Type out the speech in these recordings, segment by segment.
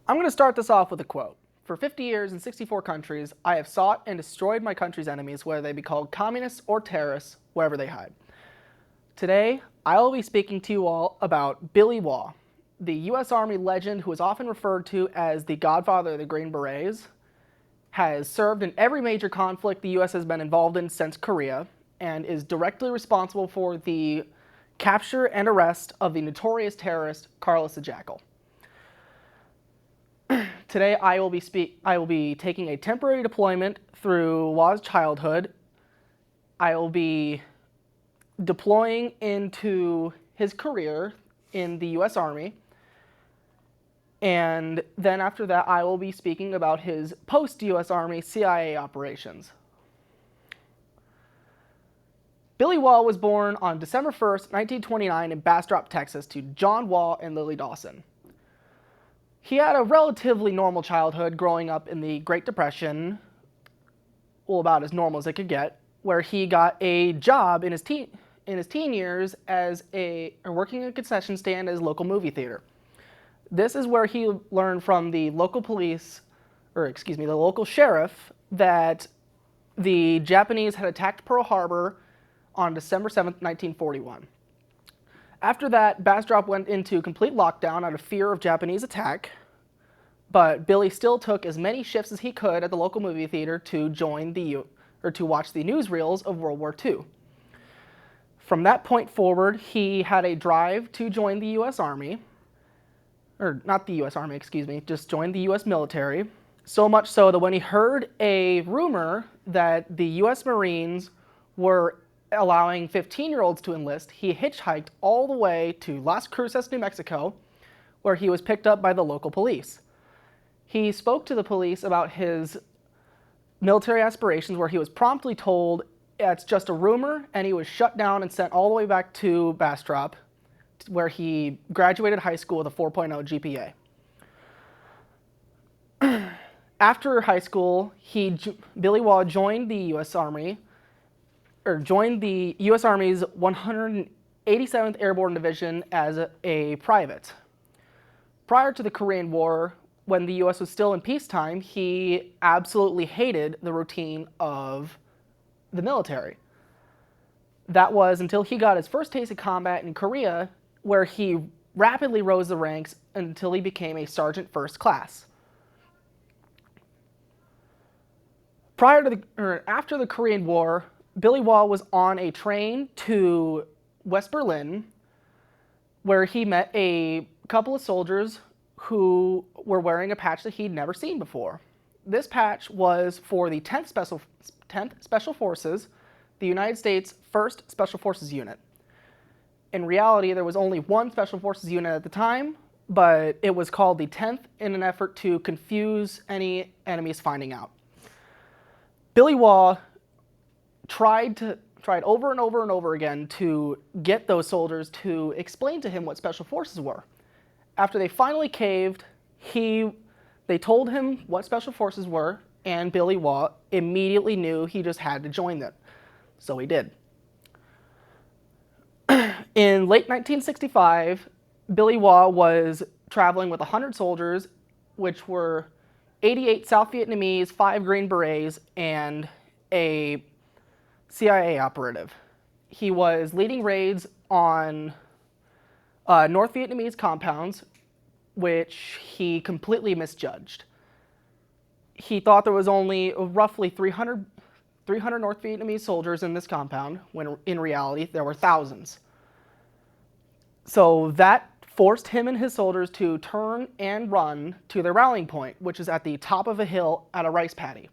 I'm going to start this off with a quote. For 50 years in 64 countries, I have sought and destroyed my country's enemies, whether they be called communists or terrorists, wherever they hide. Today, I will be speaking to you all about Billy Waugh, the U.S. Army legend who is often referred to as the godfather of the Green Berets, has served in every major conflict the U.S. has been involved in since Korea, and is directly responsible for the capture and arrest of the notorious terrorist Carlos the Jackal. Today, I will be taking a temporary deployment through Waugh's childhood. I will be deploying into his career in the U.S. Army. And then after that, I will be speaking about his post-U.S. Army CIA operations. Billy Waugh was born on December 1st, 1929 in Bastrop, Texas to John Waugh and Lily Dawson. He had a relatively normal childhood growing up in the Great Depression, well, about as normal as it could get, where he got a job in his teen years as working a concession stand at his local movie theater. This is where he learned from the local the local sheriff, that the Japanese had attacked Pearl Harbor on December 7th, 1941. After that, Bastrop went into complete lockdown out of fear of Japanese attack, but Billy still took as many shifts as he could at the local movie theater to watch the newsreels of World War II. From that point forward, he had a drive to join the U.S. Army, or not the U.S. Army, just join the U.S. military, so much so that when he heard a rumor that the U.S. Marines were allowing 15-year-olds to enlist, he hitchhiked all the way to Las Cruces, New Mexico, where he was picked up by the local police. He spoke to the police about his military aspirations, where he was promptly told it's just a rumor, and he was shut down and sent all the way back to Bastrop, where he graduated high school with a 4.0 GPA. After high school, Billy Waugh joined the U.S. Army, joined the U.S. Army's 187th Airborne Division as a private. Prior to the Korean War, when the U.S. was still in peacetime, he absolutely hated the routine of the military. That was until he got his first taste of combat in Korea, where he rapidly rose the ranks until he became a sergeant first class. After the Korean War, Billy Waugh was on a train to West Berlin, where he met a couple of soldiers who were wearing a patch that he'd never seen before. This patch was for the 10th Special Forces, the United States 1st Special Forces Unit. In reality, there was only one Special Forces unit at the time, but it was called the 10th in an effort to confuse any enemies finding out. Billy Waugh tried over and over and over again to get those soldiers to explain to him what Special Forces were. After they finally caved, they told him what Special Forces were, and Billy Waugh immediately knew he just had to join them. So he did. In late 1965, Billy Waugh was traveling with 100 soldiers, which were 88 South Vietnamese, 5 Green Berets, and a CIA operative. He was leading raids on North Vietnamese compounds, which he completely misjudged. He thought there was only roughly 300 North Vietnamese soldiers in this compound, when in reality there were thousands. So that forced him and his soldiers to turn and run to their rallying point, which is at the top of a hill at a rice paddy.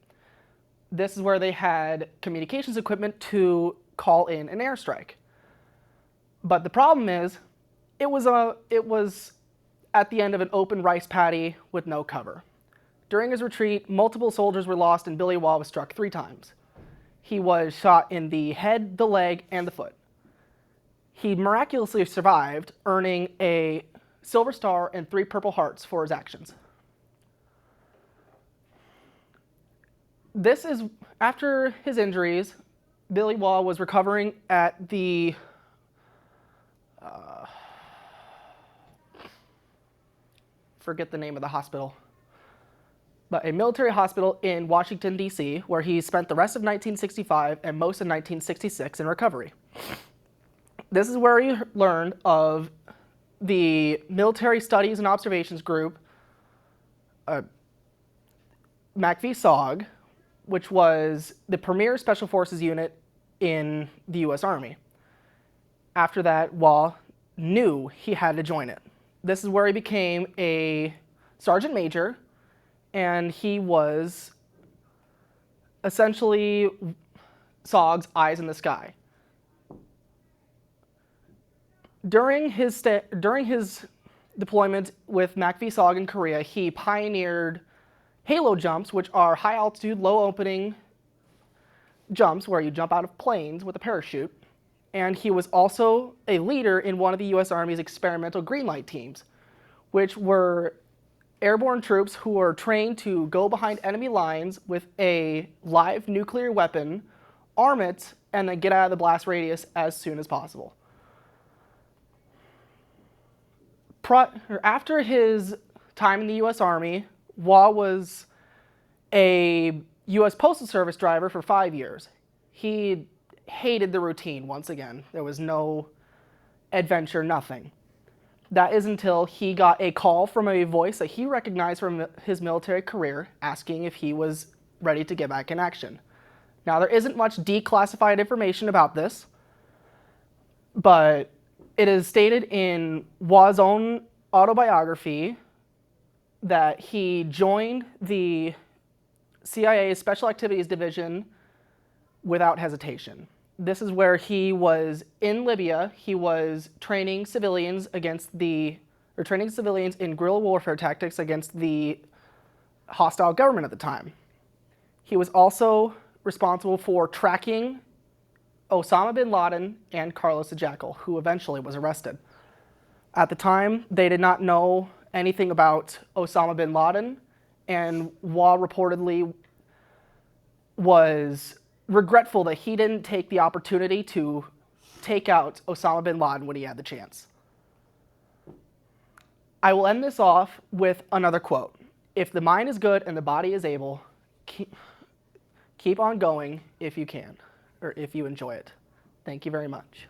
This is where they had communications equipment to call in an airstrike. But the problem is, it was at the end of an open rice paddy with no cover. During his retreat, multiple soldiers were lost, and Billy Waugh was struck 3 times. He was shot in the head, the leg, and the foot. He miraculously survived, earning a Silver Star and 3 Purple Hearts for his actions. This is after his injuries. Billy Waugh was recovering at the forget the name of the hospital, but a military hospital in Washington, D.C., where he spent the rest of 1965 and most of 1966 in recovery. This is where he learned of the Military Studies and Observations Group, McNeil, which was the premier Special Forces unit in the U.S. Army. After that, Waugh knew he had to join it. This is where he became a sergeant major, and he was essentially SOG's eyes in the sky. During his deployment with McNeil in Korea, he pioneered halo jumps, which are high altitude, low opening jumps where you jump out of planes with a parachute. And he was also a leader in one of the U.S. Army's experimental green light teams, which were airborne troops who were trained to go behind enemy lines with a live nuclear weapon, arm it, and then get out of the blast radius as soon as possible. After his time in the U.S. Army, Waugh was a U.S. Postal Service driver for 5 years. He hated the routine once again. There was no adventure, nothing. That is until he got a call from a voice that he recognized from his military career asking if he was ready to get back in action. Now, there isn't much declassified information about this, but it is stated in Waugh's own autobiography that he joined the CIA's Special Activities Division without hesitation. This is where he was in Libya. He was training civilians in guerrilla warfare tactics against the hostile government at the time. He was also responsible for tracking Osama bin Laden and Carlos the Jackal, who eventually was arrested. At the time, they did not know anything about Osama bin Laden, and Waugh reportedly was regretful that he didn't take the opportunity to take out Osama bin Laden when he had the chance. I will end this off with another quote. If the mind is good and the body is able, keep on going if you can, or if you enjoy it. Thank you very much.